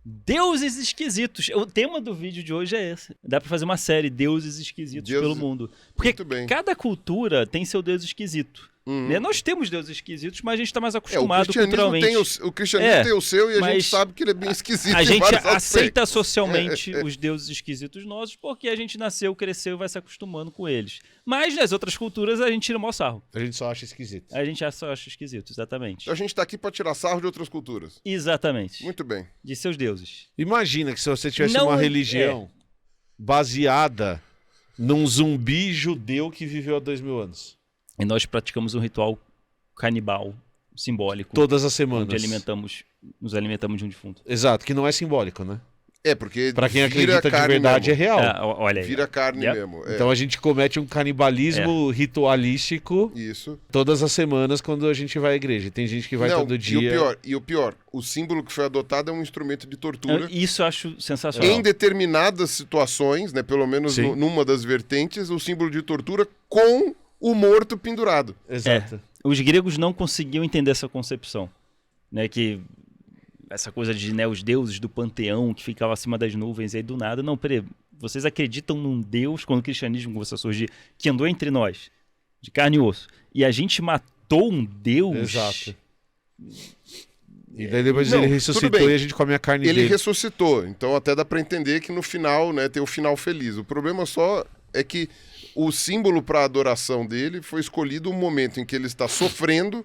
Deuses esquisitos. O tema do vídeo de hoje é esse. Dá pra fazer uma série, Deuses esquisitos pelo mundo. Porque Muito bem. cada cultura tem seu deus esquisito. Né? Nós temos deuses esquisitos, mas a gente tá mais acostumado o culturalmente. o cristianismo tem o seu e a gente sabe que ele é bem esquisito. A em gente vários aceita aspectos. socialmente os deuses esquisitos nossos porque a gente nasceu, cresceu e vai se acostumando com eles. Mas nas outras culturas a gente tira o maior sarro. A gente só acha esquisito. A gente só acha esquisito, exatamente. A gente tá aqui pra tirar sarro de outras culturas. Exatamente. Muito bem. De seus deuses. Imagina que se você tivesse Não uma é- religião baseada num zumbi judeu que viveu há 2000 anos. E nós praticamos um ritual canibal simbólico. Todas as semanas. Onde nos alimentamos de um defunto. Exato, que não é simbólico, né? Porque Pra quem vira acredita de carne verdade mesmo. é real. Olha aí. Vira carne Yep. mesmo. Então a gente comete um canibalismo ritualístico Isso. todas as semanas quando a gente vai à igreja. Tem gente que vai todo dia. E o pior, o símbolo que foi adotado é um instrumento de tortura. Isso eu acho sensacional. Em determinadas situações, né, pelo menos Sim. numa das vertentes, o símbolo de tortura com o morto pendurado. Exato. Os gregos não conseguiam entender essa concepção, né, que essa coisa de, né, os deuses do panteão que ficavam acima das nuvens e aí do nada, não, peraí, vocês acreditam num deus, quando o cristianismo começou a surgir, que andou entre nós, de carne e osso, e a gente matou um deus? Exato. E daí depois Não, ele tudo ressuscitou bem. e a gente come a carne Ele dele. ressuscitou, então até dá pra entender que no final, né, tem o final feliz. O problema só é que o símbolo para adoração dele foi escolhido um momento em que ele está sofrendo,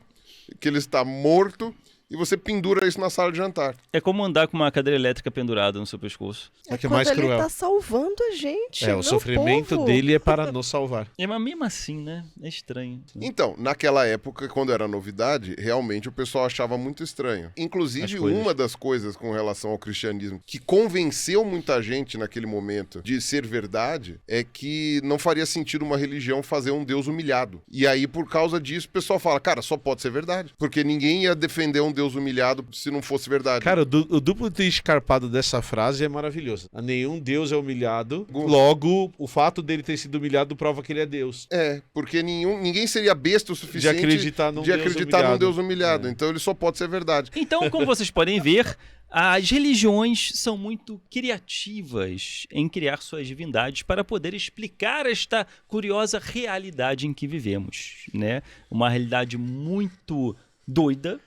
que ele está morto, e você pendura isso na sala de jantar. É como andar com uma cadeira elétrica pendurada no seu pescoço. É que é quando mais ele cruel. tá salvando a gente. É, não o sofrimento povo. dele é para nos salvar. Mas mesmo assim, né, é estranho. Então, naquela época, quando era novidade, realmente o pessoal achava muito estranho. Inclusive, uma das coisas com relação ao cristianismo que convenceu muita gente naquele momento de ser verdade é que não faria sentido uma religião fazer um Deus humilhado. E aí, por causa disso, o pessoal fala, cara, só pode ser verdade. Porque ninguém ia defender um Deus humilhado se não fosse verdade. Cara, o duplo twist carpado dessa frase é maravilhoso. Nenhum Deus é humilhado, logo o fato dele ter sido humilhado prova que ele é Deus. Porque ninguém seria besta o suficiente De acreditar num Deus humilhado. Então ele só pode ser verdade. Então, como vocês podem ver, as religiões são muito criativas em criar suas divindades para poder explicar esta curiosa realidade em que vivemos, né? Uma realidade muito doida.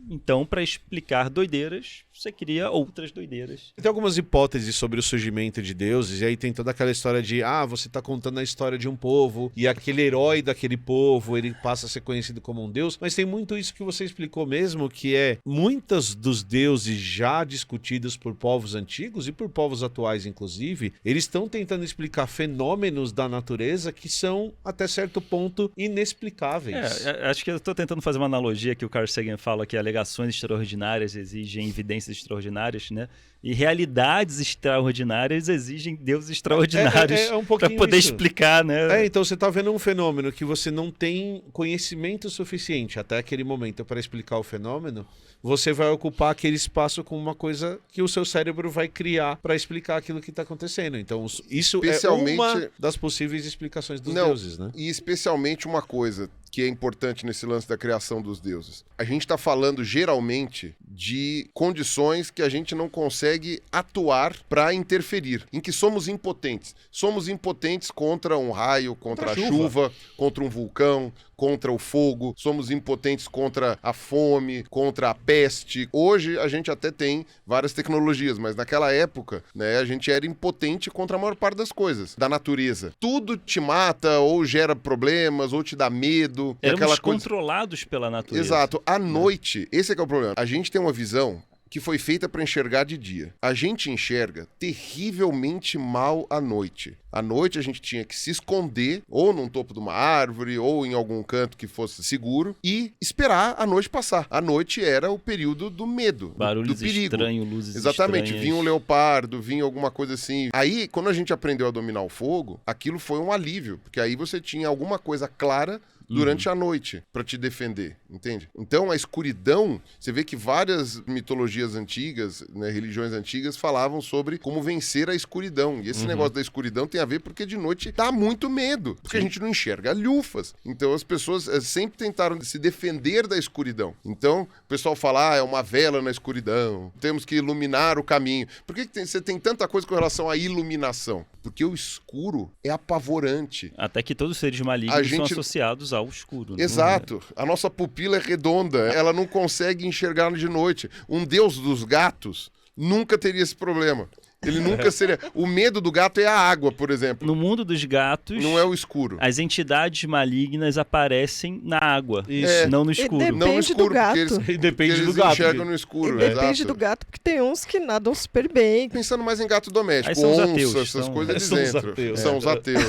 Então, para explicar doideiras, você cria outras doideiras. Tem algumas hipóteses sobre o surgimento de deuses, e aí tem toda aquela história de, você tá contando a história de um povo, e aquele herói daquele povo, ele passa a ser conhecido como um deus, mas tem muito isso que você explicou mesmo, que é muitos dos deuses já discutidos por povos antigos, e por povos atuais inclusive, eles estão tentando explicar fenômenos da natureza que são, até certo ponto, inexplicáveis. Acho que eu estou tentando fazer uma analogia que o Carl Sagan fala que alegações extraordinárias exigem evidências extraordinárias, né? E realidades extraordinárias exigem deuses extraordinários para poder explicar, né? Então você tá vendo um fenômeno que você não tem conhecimento suficiente até aquele momento para explicar o fenômeno, você vai ocupar aquele espaço com uma coisa que o seu cérebro vai criar para explicar aquilo que está acontecendo. Então isso é uma das possíveis explicações dos deuses, né? E especialmente uma coisa que é importante nesse lance da criação dos deuses. A gente está falando geralmente de condições que a gente não consegue atuar para interferir, em que somos impotentes. Somos impotentes contra um raio, contra a chuva, contra um vulcão, contra o fogo, somos impotentes contra a fome, contra a peste. Hoje a gente até tem várias tecnologias, mas naquela época, né, a gente era impotente contra a maior parte das coisas, da natureza. Tudo te mata, ou gera problemas, ou te dá medo. Éramos controlados pela natureza. Exato. À noite, esse é que é o problema. A gente tem uma visão que foi feita para enxergar de dia. A gente enxerga terrivelmente mal à noite. À noite a gente tinha que se esconder, ou num topo de uma árvore, ou em algum canto que fosse seguro, e esperar a noite passar. A noite era o período do medo, barulhos do perigo. Estranhos, luzes Exatamente, estranhas. vinha um leopardo, vinha alguma coisa assim. Aí, quando a gente aprendeu a dominar o fogo, aquilo foi um alívio, porque aí você tinha alguma coisa clara durante a noite para te defender, entende? Então a escuridão, você vê que várias mitologias antigas, né, religiões antigas falavam sobre como vencer a escuridão. E esse negócio da escuridão tem a ver porque de noite dá muito medo, porque a gente não enxerga lufas. Então as pessoas sempre tentaram se defender da escuridão. Então o pessoal fala, é uma vela na escuridão, temos que iluminar o caminho. Por que você tem tanta coisa com relação à iluminação? Porque o escuro é apavorante. Até que todos os seres malignos são associados ao escuro. Exato. A nossa pupila é redonda, ela não consegue enxergar de noite. Um deus dos gatos nunca teria esse problema. Ele nunca seria... O medo do gato é a água, por exemplo. No mundo dos gatos... Não é o escuro. As entidades malignas aparecem na água, Isso. Não no escuro. Não no escuro, do gato. Depende eles do gato. enxergam no escuro. Depende do gato, porque tem uns que nadam super bem. Pensando mais em gato doméstico, Aí são os onça, ateus, essas são- coisas são eles os entram. ateus. São os ateus,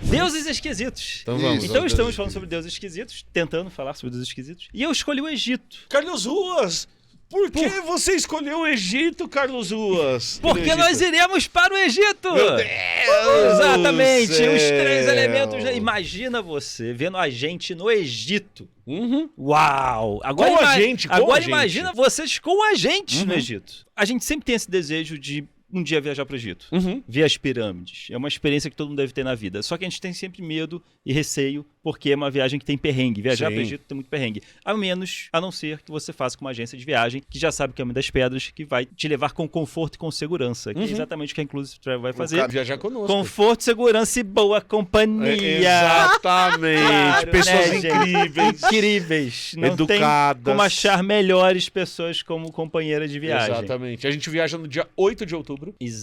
Deuses esquisitos. Então vamos. Isso. Então estamos falando sobre deuses esquisitos, tentando falar sobre deuses esquisitos. E eu escolhi o Egito. Carlos Ruas! Por que você escolheu o Egito, Carlos Ruas? Porque nós iremos para o Egito! Meu Deus Exatamente! do céu. Os 3 elementos. Imagina você vendo a gente no Egito. Uau! Agora, Com a gente, com agora a gente. imagina vocês com a gente no Egito. A gente sempre tem esse desejo de um dia viajar para o Egito. Ver as pirâmides. É uma experiência que todo mundo deve ter na vida. Só que a gente tem sempre medo e receio, porque é uma viagem que tem perrengue. Viajar Sim. para o Egito tem muito perrengue. A não ser que você faça com uma agência de viagem que já sabe o caminho das pedras, que vai te levar com conforto e com segurança. Que é exatamente o que a Inclusive Travel vai fazer. Viajar conosco. Conforto, segurança e boa companhia. Exatamente. Claro, Pessoas né, gente? incríveis. Incríveis. Não Educadas. tem como achar melhores pessoas como companheira de viagem. Exatamente. A gente viaja no dia 8 de outubro.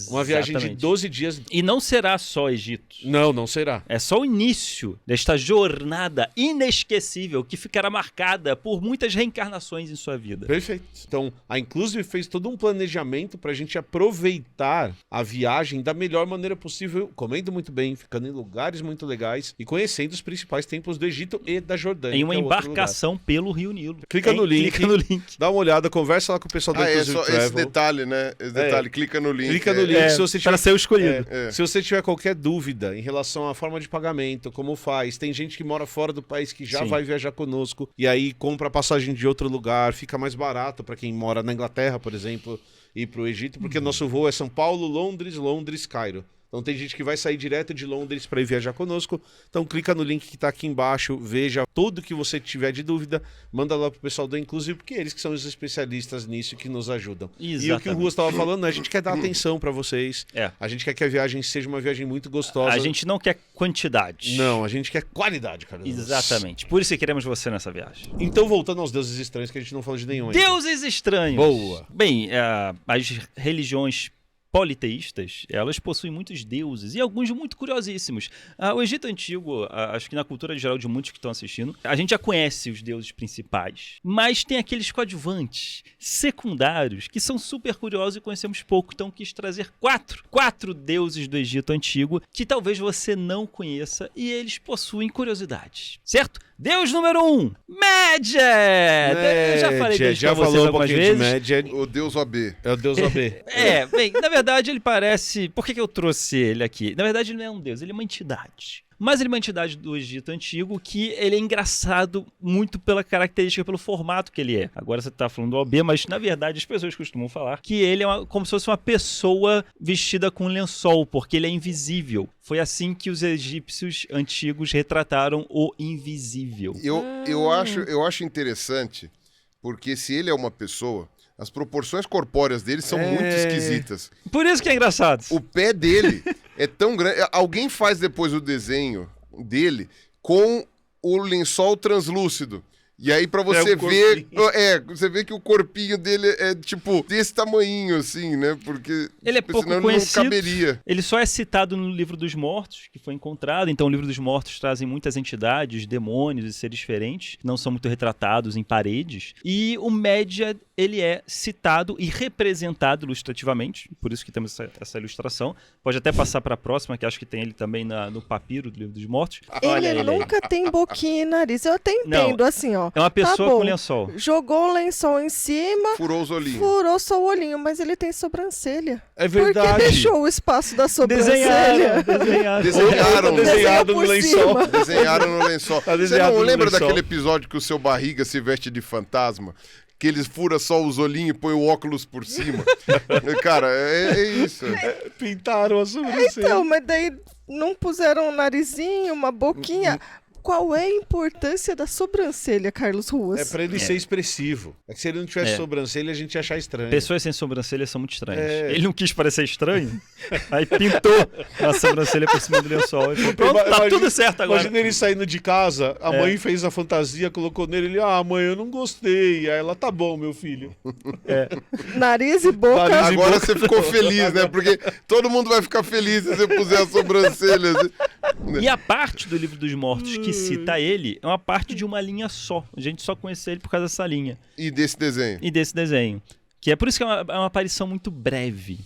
Uma viagem de Exatamente. 12 dias. E não será só Egito. Não será. É só o início desta jornada inesquecível que ficará marcada por muitas reencarnações em sua vida. Perfeito. Então, a Inclusive fez todo um planejamento pra gente aproveitar a viagem da melhor maneira possível, comendo muito bem, ficando em lugares muito legais e conhecendo os principais templos do Egito e da Jordânia. Em uma que é outro embarcação pelo Rio Nilo. Clica no link. Clica no link. Dá uma olhada, conversa lá com o pessoal da É Inclusive só Travel. esse detalhe, né? Esse detalhe, clica no link. Clica no link. Se você tiver Para ser o escolhido. Se você tiver qualquer dúvida em relação à forma de pagamento, como faz, tem gente que mora fora do país que já Sim. vai viajar conosco e aí compra passagem de outro lugar, fica mais barato para quem mora na Inglaterra, por exemplo, ir para o Egito, porque nosso voo é São Paulo, Londres, Londres, Cairo. Então tem gente que vai sair direto de Londres para ir viajar conosco. Então clica no link que está aqui embaixo, veja tudo que você tiver de dúvida, manda lá pro pessoal do Inclusive, porque eles que são os especialistas nisso que nos ajudam. E o que o Exatamente. Ruas estava falando, né? A gente quer dar atenção para vocês. É. A gente quer que a viagem seja uma viagem muito gostosa. A gente não quer quantidade. Não, a gente quer qualidade, cara. Exatamente. Por isso que queremos você nessa viagem. Então, voltando aos deuses estranhos, que a gente não falou de nenhum ainda. Deuses estranhos. Boa. Bem, as religiões politeístas, elas possuem muitos deuses e alguns muito curiosíssimos. O Egito Antigo, acho que na cultura geral de muitos que estão assistindo, a gente já conhece os deuses principais, mas tem aqueles coadjuvantes, secundários, que são super curiosos e conhecemos pouco. Então quis trazer quatro deuses do Egito Antigo que talvez você não conheça e eles possuem curiosidades, certo? Deus número 1, Medjed! Eu já falei dele já pra vocês falou um algumas pouquinho vezes. de Medjed. O deus OB. É o deus OB. Bem, na verdade ele parece... Por que eu trouxe ele aqui? Na verdade ele não é um deus, ele é uma entidade. Mas ele é uma entidade do Egito Antigo que ele é engraçado muito pela característica, pelo formato que ele é. Agora você tá falando do OB, mas na verdade as pessoas costumam falar que ele é como se fosse uma pessoa vestida com um lençol, porque ele é invisível. Foi assim que os egípcios antigos retrataram o invisível. Eu acho interessante, porque se ele é uma pessoa, as proporções corpóreas dele são muito esquisitas. Por isso que é engraçado. O pé dele é tão grande. Alguém faz depois o desenho dele com o lençol translúcido. E aí pra você ver... você vê que o corpinho dele é tipo desse tamanhinho, assim, né? Porque Ele é pouco senão conhecido. ele não caberia. Ele só é citado no Livro dos Mortos, que foi encontrado. Então, o Livro dos Mortos trazem muitas entidades, demônios e seres diferentes, que não são muito retratados em paredes. E o Medjed, ele é citado e representado ilustrativamente, por isso que temos essa ilustração. Pode até passar para a próxima, que acho que tem ele também no papiro do Livro dos Mortos. Olha Ele ele aí. nunca tem boquinha e nariz. Eu até entendo, assim, ó. lençol. É uma pessoa Tá bom. com lençol. Jogou o lençol em cima, Furou os olhinhos. furou só o olhinho, mas ele tem sobrancelha. É Por que verdade. deixou o espaço da sobrancelha? Desenharam. Desenharam, Desenhado no por lençol. cima. desenharam no lençol. Tá Você desenhado não no lembra lençol. daquele episódio que o seu barriga se veste de fantasma? Que eles furam só os olhinhos e põem o óculos por cima. Cara, é isso. Pintaram a sobrancelha. Então, mas daí não puseram um narizinho, uma boquinha. Qual é a importância da sobrancelha, Carlos Ruas? É pra ele ser expressivo. É que se ele não tivesse É. sobrancelha, a gente ia achar estranho. Pessoas sem sobrancelha são muito estranhas. É. Ele não quis parecer estranho, aí pintou a sobrancelha por cima do lençol. E falou, pronto, tá Imagina- tudo certo agora. Imagina ele saindo de casa, a mãe fez a fantasia, colocou nele, ele, mãe, eu não gostei. Aí ela, tá bom, meu filho. Nariz e boca. Nariz e Agora boca. você ficou feliz, né? Porque todo mundo vai ficar feliz se você puser a sobrancelha. E a parte do Livro dos Mortos que cita ele é uma parte de uma linha só. A gente só conhece ele por causa dessa linha E desse desenho. e desse desenho. Que é por isso que é uma aparição muito breve.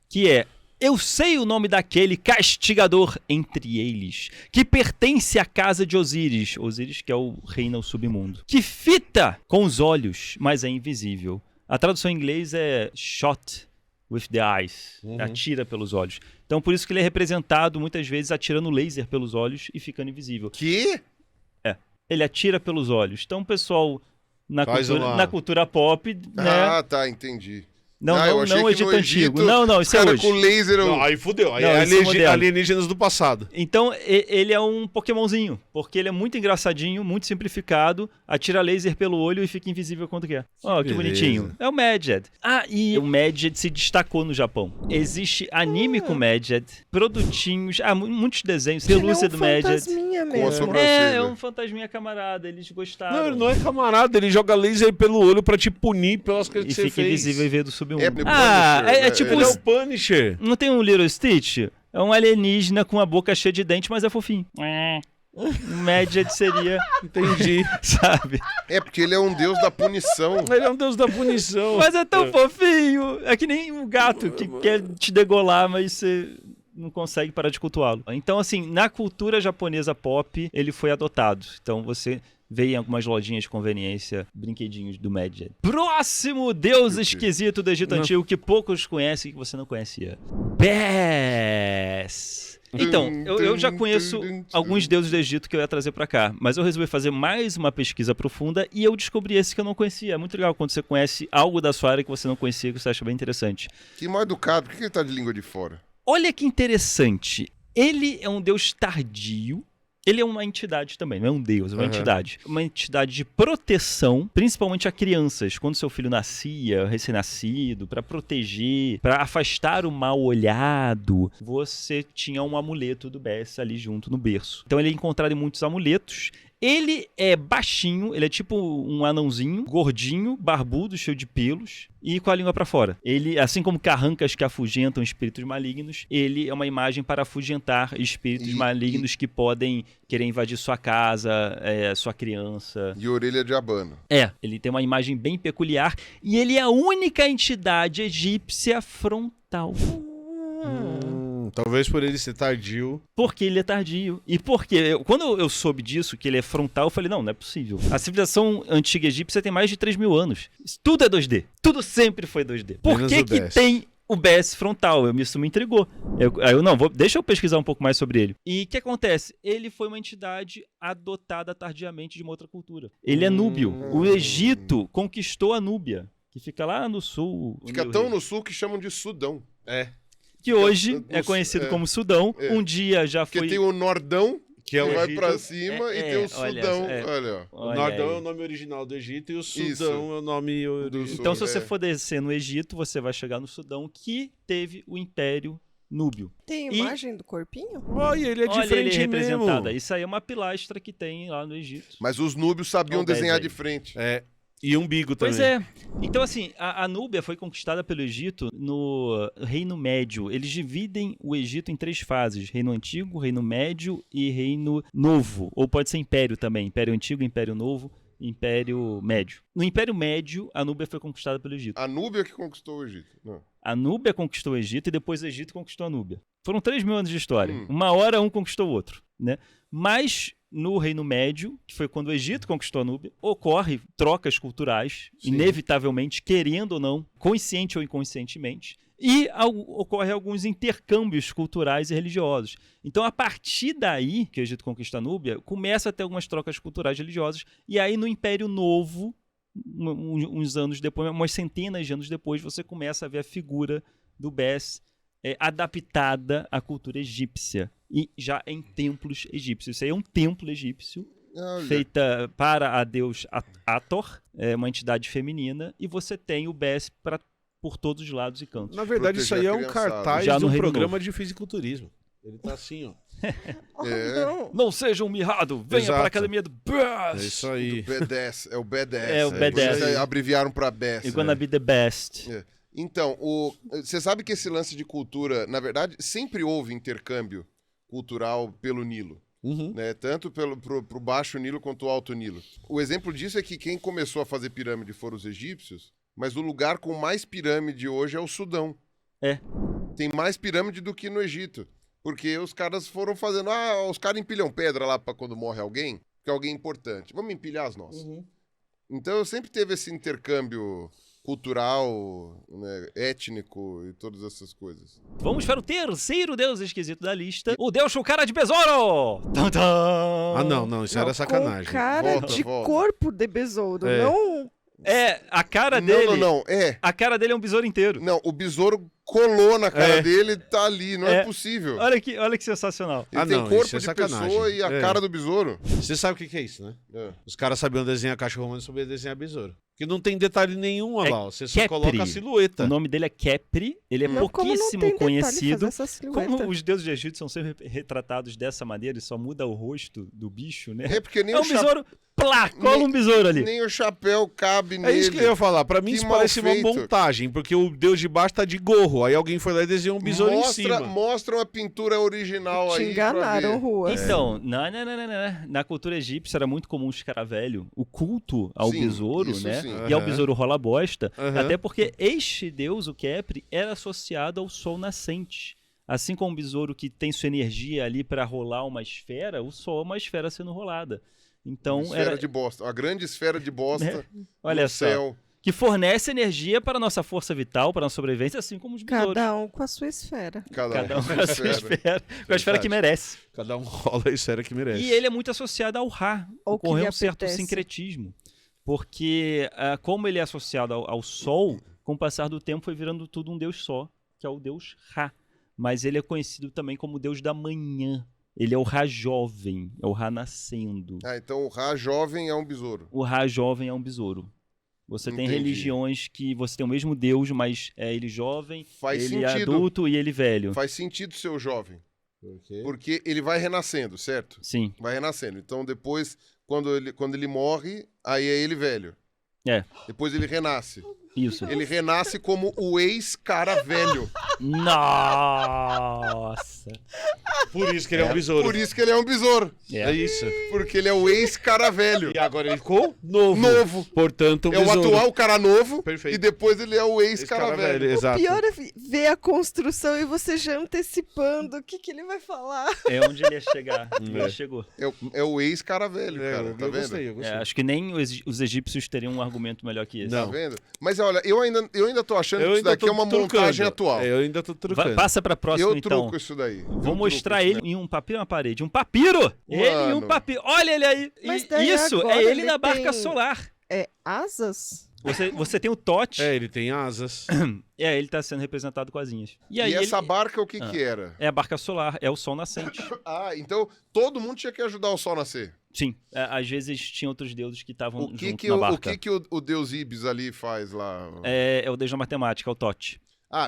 Que é: eu sei o nome daquele castigador entre eles, que pertence à casa de Osíris. Osíris, que é o reino ao submundo. Que fita com os olhos, mas é invisível. A tradução em inglês é shot with the eyes. Atira pelos olhos. Então por isso que ele é representado muitas vezes atirando laser pelos olhos e ficando invisível. Que? Ele atira pelos olhos. Então o pessoal na Faz cultura, uma- na cultura pop, né? Ah, tá, entendi. Não, eu não, achei não que Egito no antigo. Não, isso é cara hoje. com laser... Não, aí fudeu. Aí Não, é esse é moderno. alienígenas do passado. Então, ele é um Pokémonzinho, porque ele é muito engraçadinho, muito simplificado, atira laser pelo olho e fica invisível quando quer. Ó, que beleza. bonitinho. É o Medjed. Ah, e o Medjed se destacou no Japão. Existe anime com Medjed, produtinhos, muitos desenhos, pelúcia do Ele é um Medjed. fantasminha Com a mesmo. sobrancelha. É um fantasminha camarada, eles gostaram. Não, ele não é camarada, ele joga laser pelo olho pra te punir pelas coisas E que você fica fez. invisível e vê do submundo. É, porque Ah, Punisher, é tipo Ele é os- o Punisher. Não tem um Little Stitch? É um alienígena com a boca cheia de dente, mas é fofinho. O Medjed seria, Entendi. sabe? É, porque ele é um deus da punição. Ele é um deus da punição. Mas é tão fofinho. É que nem um gato que quer te degolar, mas você não consegue parar de cultuá-lo. Então, assim, na cultura japonesa pop, ele foi adotado. Então, você vê em algumas lojinhas de conveniência brinquedinhos do Medjed. Próximo deus esquisito do Egito Antigo que poucos conhecem e que você não conhecia. Bes. Então, eu já conheço alguns deuses do Egito que eu ia trazer pra cá, mas eu resolvi fazer mais uma pesquisa profunda e eu descobri esse que eu não conhecia. É muito legal quando você conhece algo da sua área que você não conhecia, que você acha bem interessante. Que mal educado. Por que ele tá de língua de fora? Olha que interessante. Ele é um deus tardio. Ele é uma entidade também, não é um deus, é uma entidade. Uma entidade de proteção, principalmente a crianças. Quando seu filho nascia, recém-nascido, para proteger, para afastar o mal olhado, você tinha um amuleto do Bes ali junto no berço. Então ele é encontrado em muitos amuletos. Ele é baixinho, ele é tipo um anãozinho, gordinho, barbudo, cheio de pelos e com a língua pra fora. Ele, assim como carrancas que afugentam espíritos malignos, ele é uma imagem para afugentar espíritos malignos que podem querer invadir sua casa, sua criança. E orelha de abano. Ele tem uma imagem bem peculiar e ele é a única entidade egípcia frontal. Talvez por ele ser tardio. Porque ele é tardio. E porque, quando eu soube disso, que ele é frontal, eu falei, não é possível. A civilização antiga egípcia tem mais de 3 mil anos. Isso tudo é 2D. Tudo sempre foi 2D. Por Menos que o que Bes. tem o Bes frontal? Isso me intrigou. Deixa eu pesquisar um pouco mais sobre ele. E o que acontece? Ele foi uma entidade adotada tardiamente de uma outra cultura. Ele é núbio. O Egito conquistou a Núbia, que fica lá no sul. Fica tão no sul que chamam de Sudão. É. Que hoje no- é conhecido é. como Sudão. É. Um dia já Porque foi... tem o Nordão, Que é o que vai Egito. pra cima, e tem o olha, Sudão. Olha, ó. O olha Nordão aí. é o nome original do Egito e o Sudão Isso. é o nome Do sul. Então, se você É. for descer no Egito, você vai chegar no Sudão, que teve o Império Núbio. Tem E- imagem do corpinho? Olha, ele é Olha diferente ele representada. mesmo. Isso aí é uma pilastra que tem lá no Egito. Mas os núbios sabiam Olha o Bes desenhar aí. de frente. É. E umbigo também. Pois é. Então, assim, a Núbia foi conquistada pelo Egito no Reino Médio. Eles dividem o Egito em 3 fases: Reino Antigo, Reino Médio e Reino Novo. Ou pode ser Império também. Império Antigo, Império Novo, Império Médio. No Império Médio, a Núbia foi conquistada pelo Egito. A Núbia que conquistou o Egito. Não. A Núbia conquistou o Egito e depois o Egito conquistou a Núbia. Foram 3 mil anos de história. Hum. Uma hora um conquistou o outro, né? Mas no Reino Médio, que foi quando o Egito conquistou a Núbia, ocorre trocas culturais, Sim. inevitavelmente, querendo ou não, consciente ou inconscientemente, e ocorre alguns intercâmbios culturais e religiosos. Então, a partir daí, que o Egito conquista a Núbia, começa a ter algumas trocas culturais e religiosas, e aí no Império Novo, uns anos depois, umas centenas de anos depois, você começa a ver a figura do Bes adaptada à cultura egípcia, e já em templos egípcios. Isso aí é um templo egípcio, Olha. feita para a deus Hathor, uma entidade feminina, e você tem o Bes por todos os lados e cantos. Na verdade, isso aí é um Proteger a cartaz Já de no um Reino programa Novo. de fisiculturismo. Ele tá assim, ó. É. Não. Não seja um mirrado, venha Exato. para a academia do É Bes! isso aí. B10, é o B10. É o Por B10. isso abreviaram pra BES. You're gonna be the best. É. Então, você sabe que esse lance de cultura, na verdade, sempre houve intercâmbio cultural pelo Nilo. Uhum. Né? Tanto pro Baixo Nilo quanto o Alto Nilo. O exemplo disso é que quem começou a fazer pirâmide foram os egípcios, mas o lugar com mais pirâmide hoje é o Sudão. É. Tem mais pirâmide do que no Egito. Porque os caras foram fazendo... os caras empilham pedra lá pra quando morre alguém, que é alguém importante. Vamos empilhar as nossas. Então sempre teve esse intercâmbio cultural, né, étnico e todas essas coisas. Vamos para o terceiro deus esquisito da lista, o deus com cara de besouro! Tum, tum. Ah, não, isso Não, era sacanagem. Com cara Volta, de volta. corpo de besouro, É. não... A cara dele... Não. A cara dele é um besouro inteiro. Não, o besouro colou na cara dele e tá ali. Não é, É. possível. Olha que sensacional. Ele Ah, tem não, corpo isso é de sacanagem. pessoa e a É. cara do besouro. Você sabe o que é isso, né? Os caras sabiam desenhar cachorro, mas não sabiam desenhar besouro. Porque não tem detalhe nenhum, olha É lá. Você só Kepri. coloca a silhueta. O nome dele é Kepri, ele é Não, como não pouquíssimo tem detalhe conhecido. fazer essa silhueta? Como os deuses de Egito são sempre retratados dessa maneira, e só muda o rosto do bicho, né? É porque nem É o um besouro, plá, cola Nem- um besouro ali. nem o chapéu cabe nele. É isso que eu ia falar. Pra mim Que isso mal parece feito. uma montagem, porque o deus de baixo tá de gorro. Aí alguém foi lá e desenhou um besouro em cima. Mostra uma pintura original Te aí pra enganaram, ver. Rua. Então, não. Na cultura egípcia era muito comum escaravelho, o culto ao Sim, besouro, isso né? sim. E ao Aham. besouro rola bosta, Aham. até porque este deus, o Kepri, era associado ao sol nascente. Assim como o besouro que tem sua energia ali para rolar uma esfera, o sol é uma esfera sendo rolada. Então Esfera era, de bosta. A grande esfera de bosta olha no só, céu. que fornece energia para a nossa força vital, para a nossa sobrevivência, assim como os besouros. Cada um com a sua esfera. Cada um com a sua esfera, com a esfera que merece. Cada um rola a esfera que merece. E ele é muito associado ao Ra, Ou que ocorreu lhe um certo apetece. sincretismo. Porque, como ele é associado ao Sol, com o passar do tempo foi virando tudo um deus só, que é o deus Ra. Mas ele é conhecido também como deus da manhã. Ele é o Ra jovem, é o Ra nascendo. Então o Ra jovem é um besouro. O Ra jovem é um besouro. Você tem Entendi. religiões que você tem o mesmo deus, mas é ele jovem, Faz ele sentido. adulto e ele velho. Faz sentido ser o jovem. Por quê? Porque ele vai renascendo, certo? Sim, Vai renascendo. Então depois, quando ele morre, aí é ele velho. é, Depois ele renasce. isso. Ele renasce como o ex-cara velho. Nossa! Por isso que ele é um besouro. Por isso que ele é um besouro. É isso. Porque ele é o ex-cara velho. E agora ele ficou novo. Novo. Portanto, um É o besouro. atual cara novo. Perfeito. E depois ele é o Esse ex-cara velho. Exato. Pior é ver a construção e você já antecipando o que ele vai falar. É onde ele ia chegar. Ele chegou. É o ex-cara velho, É, cara. eu Tá vendo? gostei, eu gostei. Acho que nem os egípcios teriam um argumento melhor que esse. Tá Não. vendo? Mas olha, eu ainda tô achando que isso ainda daqui tô é uma trucando. montagem atual. Eu ainda tô trucando. Passa pra próxima, Eu então. truco isso daí. Vou Eu mostrar truco ele isso, né? em um papiro na parede. Um papiro! Ele em um Mano. papiro. Olha ele aí! Mas E daí isso agora é ele ele na barca tem- solar. É asas? Você tem o Tote. É, ele tem asas. Ele tá sendo representado com asinhas. E E aí essa ele... barca o que que era? É a barca solar, é o sol nascente. Então todo mundo tinha que ajudar o sol a nascer. Sim, às vezes tinha outros deuses que estavam O que junto que na o barca. que o deus Ibis ali faz lá? É o deus da matemática, é o Tote.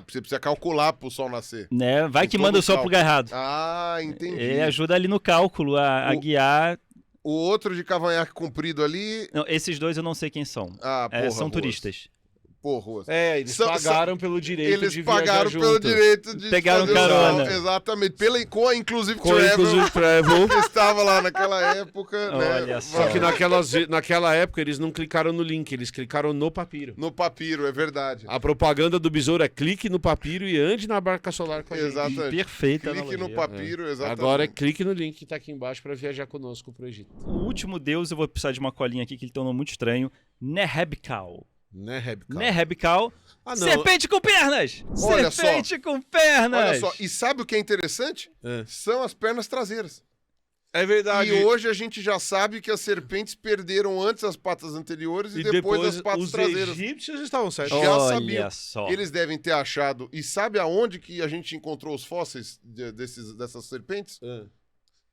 Você precisa calcular pro sol nascer. Né? Vai Tem que todo manda o o sol pro cálculo. lugar errado. Entendi. Ele ajuda ali no cálculo a O- guiar. O outro de cavanhaque comprido ali... Não, esses dois eu não sei quem são. Porra, São Ruas. turistas. Pô, Ruas. Eles pagaram pelo direito Eles de pagaram viajar pelo junto. direito de Pegaram fazer o carona. sal. Exatamente. Com a Inclusive Com a Inclusive Travel. que estava lá naquela época, Olha né? só. Só que naquela época eles não clicaram no link, eles clicaram no papiro. No papiro, é verdade. A propaganda do Besouro é clique no papiro e ande na barca solar com a gente. Exatamente. Perfeita Clique no analogia. papiro, exatamente. Agora clique no link que tá aqui embaixo pra viajar conosco pro Egito. O último deus, eu vou precisar de uma colinha aqui que ele tem um nome muito estranho. Nehebkau. Né, Rebcal? Nehebkau. Ah, não. Serpente com pernas! Olha só. Serpente com pernas! Olha só, e sabe o que é interessante? É. São as pernas traseiras. É verdade. E hoje a gente já sabe que as serpentes perderam antes as patas anteriores e depois as patas os traseiras. egípcios estavam certos. Já Olha sabiam. só. Eles devem ter achado. E sabe aonde que a gente encontrou os fósseis dessas serpentes? É.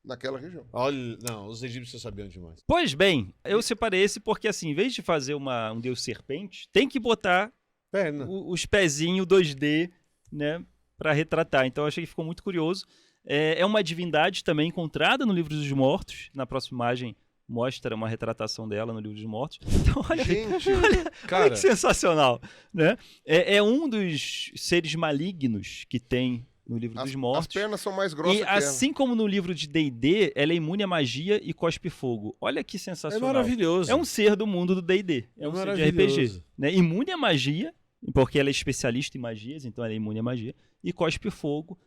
Naquela região. Olha, não, os egípcios sabiam demais. Pois bem, eu separei esse porque, assim, em vez de fazer um deus serpente, tem que botar Perna. os pezinhos 2D, né, pra retratar. Então eu achei que ficou muito curioso. É uma divindade também encontrada no Livro dos Mortos. Na próxima imagem mostra uma retratação dela no Livro dos Mortos. Então, olha, Gente, olha Cara, que sensacional, né? É um dos seres malignos que tem no Livro dos as Mortos. pernas são mais grossas E que ela. assim como no livro de D&D, ela é imune à magia e cospe fogo. Olha que é sensacional. maravilhoso. É um ser do mundo do D&D. É um ser de RPG. maravilhoso. Né? Imune à magia, porque ela é especialista em magias, então ela é imune à magia. E cospe fogo.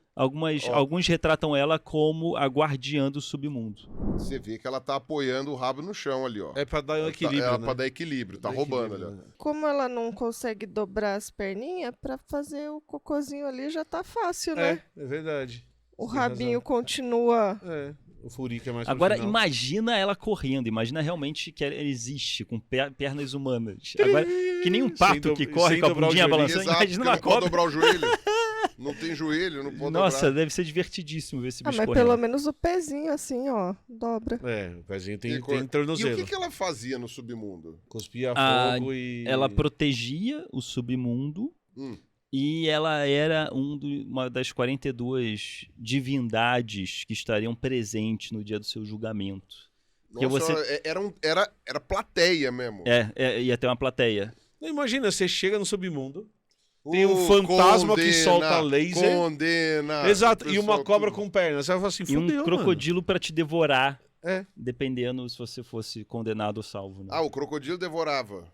Alguns retratam ela como a guardiã do submundo. Você vê que ela tá apoiando o rabo no chão ali, ó. É pra dar um equilíbrio, É né? pra dar equilíbrio, tá Dar roubando equilíbrio, ali, ó. né? Como ela não consegue dobrar as perninhas, pra fazer o cocôzinho ali já tá fácil, né? É verdade. O tem rabinho continua. É, o furico é mais pro Agora, final. imagina ela correndo. Imagina realmente que ela existe, com pernas humanas. Agora, que nem um pato que corre sem com a dobrar o bundinha joelho. balançando. Exato, Imagina porque uma não pode cobra. dobrar o joelho. Não tem joelho, não pode Nossa, dobrar. deve ser divertidíssimo ver esse bicho Mas correndo. pelo menos o pezinho assim, ó, dobra. É, o pezinho E tem o tornozelo. que ela fazia no submundo? Cuspia Ah, fogo e... Ela protegia o submundo Hum. e ela era uma das 42 divindades que estariam presentes no dia do seu julgamento. Porque Nossa, era plateia mesmo. Ia ter uma plateia. Não, imagina, você chega no submundo, tem um fantasma que solta laser. Condena. Exato, O e uma pessoal cobra que- com pernas. Você vai falar assim, E um fudeu, crocodilo pra te devorar, É. dependendo se você fosse condenado ou salvo. Né? Ah, o crocodilo devorava.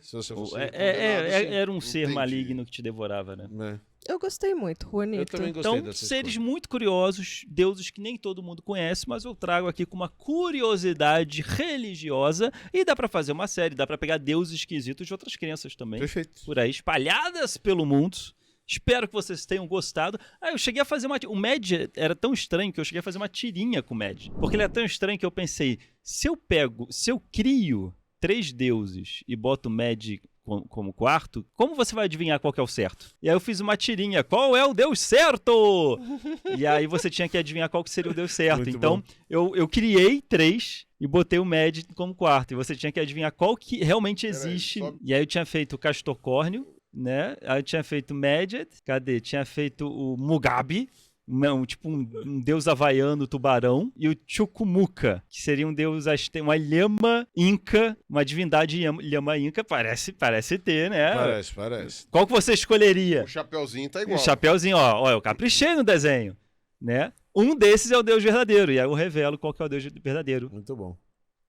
Se você fosse Era um ser Entendi. maligno que te devorava, né? Eu gostei muito, Juanito. Eu também gostei Então, dessa seres escolha. muito curiosos, deuses que nem todo mundo conhece, mas eu trago aqui com uma curiosidade religiosa e dá pra fazer uma série, dá pra pegar deuses esquisitos de outras crenças também, Perfeito. por aí, espalhadas pelo mundo. Espero que vocês tenham gostado. Eu cheguei a fazer o Mad era tão estranho que eu cheguei a fazer uma tirinha com o Mad. Porque ele é tão estranho que eu pensei, se eu crio 3 deuses e boto o Mad como quarto, como você vai adivinhar qual que é o certo? E aí eu fiz uma tirinha, qual é o deus certo? E aí você tinha que adivinhar qual que seria o deus certo. Muito Então, eu criei 3 e botei o Mad como quarto. E você tinha que adivinhar qual que realmente existe. só- E aí eu tinha feito o Castorcórneo, né? Aí eu tinha feito o Medjet, cadê? Tinha feito o Mugabe, um deus havaiano tubarão, e o Chucumuca, que seria um deus, uma lhama inca, uma divindade lhama inca, parece ter, né? Parece. Qual que você escolheria? O chapeuzinho tá O igual. chapeuzinho, ó, eu caprichei no desenho, né? Um desses é o deus verdadeiro, e aí eu revelo qual que é o deus verdadeiro. Muito bom.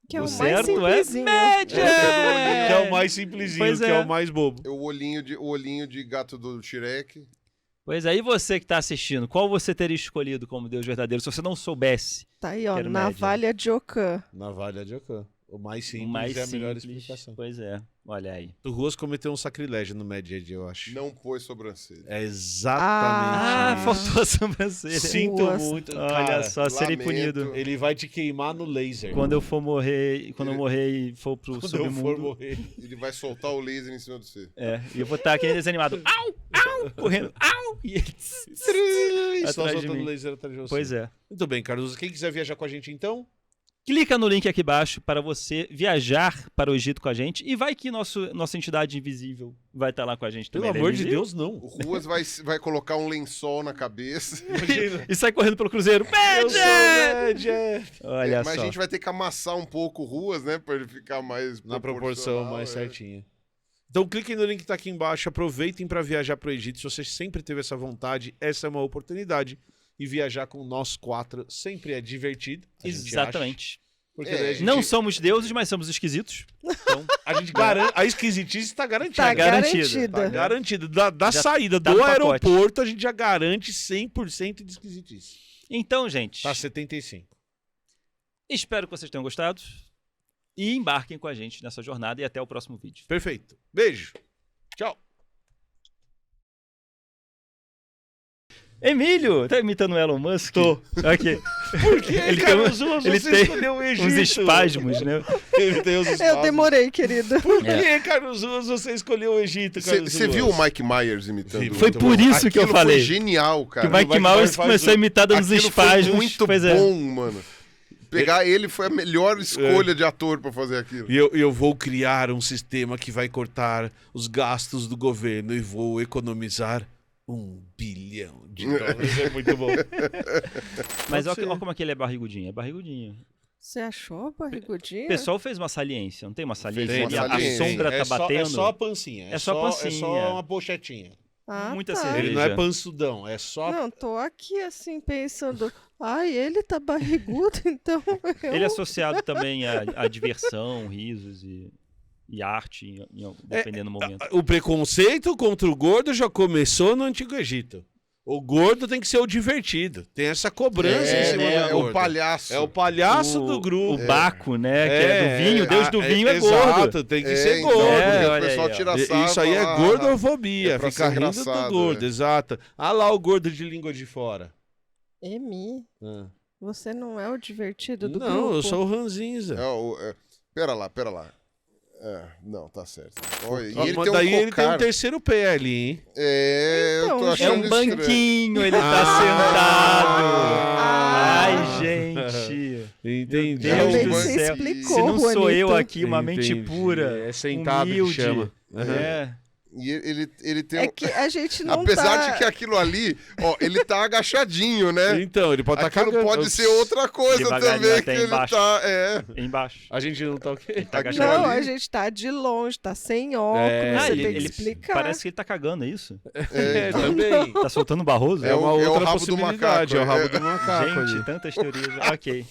Que é o mais certo simplesinho. Medjet! Que é o mais simplesinho, Pois que é. é o mais bobo. O olhinho de gato do Shrek. Pois aí você que tá assistindo, qual você teria escolhido como deus verdadeiro, se você não soubesse? Tá aí, ó, Quero navalha de Ocã. Navalha de Ocã. O mais simples O mais é a melhor simples. explicação. Pois é, olha aí. O Ruas cometeu um sacrilégio no Mad Age, eu acho. Não pôs sobrancelha. É exatamente isso. Faltou a sobrancelha. Sinto Nossa. muito. Olha Cara, só, serei lamento. punido. ele vai te queimar no laser. Quando eu for morrer, quando eu morrer e for pro Quando eu for submundo. morrer. Ele vai soltar o laser em cima de você. E eu vou estar aquele desanimado. Au, correndo, au, e ele Só atrás de soltando mim. laser atrás de você. Pois é. Muito bem, Carlos. Quem quiser viajar com a gente, então... Clica no link aqui embaixo para você viajar para o Egito com a gente. E vai que nossa entidade invisível vai estar lá com a gente Pelo também. amor né? de Deus, não. O Ruas vai colocar um lençol na cabeça. Imagina. E sai correndo pelo cruzeiro. Eu sou Medjet! Mad. Olha Mas só. a gente vai ter que amassar um pouco o Ruas, né? Pra ele ficar mais Na proporção proporcional, mais certinha. Então cliquem no link que tá aqui embaixo, aproveitem para viajar pro Egito. Se você sempre teve essa vontade, essa é uma oportunidade. E viajar com nós 4 sempre é divertido. Exatamente. Porque daí a gente, Não somos deuses, mas somos esquisitos. Então, a gente garante, a esquisitice está garantida. Tá garantida. garantida. Tá garantido. Da Já saída tá do no pacote. aeroporto, a gente já garante 100% de esquisitice. então, gente, Tá 75. espero que vocês tenham gostado. E embarquem com a gente nessa jornada e até o próximo vídeo. Perfeito. Beijo. Tchau. Emílio, tá imitando o Elon Musk? Tô. Aqui. Por que, Ele cara, tem um- Zuas, ele você tem escolheu o Egito? Uns espasmos, né? Ele tem os Eu espasmos. demorei, querido. Por que, Carlos Zuas, você escolheu o Egito, Carlos Você viu o Mike Myers imitando? Vi. o Foi Elon por Musk? isso que eu Aquilo falei. Foi genial, Que cara. o Mike Mike Myers Myers faz começou a imitar dando uns Aquilo espasmos. foi muito Pois é. bom, mano. Pegar ele foi a melhor escolha de ator pra fazer aquilo. E eu vou criar um sistema que vai cortar os gastos do governo e vou economizar $1 bilhão. É muito bom. Mas Pode olha ser. como é que ele é barrigudinho. É barrigudinho. Você achou barrigudinha? O pessoal fez uma saliência, não tem uma saliência? Tem ali? uma A saliência. sombra tá batendo. É só a pancinha. É só a pancinha. É só uma pochetinha. Ah, Muita tá. cerveja. Ele não é pansudão, é só... Não, tô aqui assim pensando. Ai, ele tá barrigudo, então eu... Ele é associado também à diversão, risos e arte, dependendo do momento. O preconceito contra o gordo já começou no Antigo Egito. O gordo tem que ser o divertido. Tem essa cobrança em cima do o gordo. palhaço. É o palhaço do grupo. O Baco, né? Que é do vinho, o deus do vinho é exato, gordo. tem que ser então, gordo. porque olha o pessoal aí, ó. tira sarro. Isso aí é fala, gordofobia, é pra fica ser rindo do engraçado, gordo, é. exato. Ah lá o gordo de língua de fora. Emi, Ah. você não é o divertido do grupo? Não, eu sou o Ranzinza. Pera lá. Não, tá certo. Olha, e Ó, ele mas tem daí um ele tem cocar. um terceiro pé ali, hein? Eu Então, tô É achando um estranho. banquinho, ele tá sentado. Ai, gente. Entendi. Meu Deus Também do você céu. explicou, Se não sou Juanito. eu aqui, uma mente Entendi. pura, É sentado humilde. que chama. É. E ele tem É um... que a gente não Apesar tá... de que aquilo ali, ó, ele tá agachadinho, né? Então, ele pode estar Aquilo cagando. pode ser outra coisa Devagarinho também, até que ele embaixo. tá... Embaixo. A gente não tá o quê? Tá Aquilo agachado. Não, ali. a gente tá de longe, tá sem óculos, É, você ele, tem que ele explicar. parece que ele tá cagando, é isso? É, também. Tá soltando barroso? É uma o outra rabo do possibilidade, macaco, é o rabo é. do macaco. Gente, ali. tantas teorias. Ok.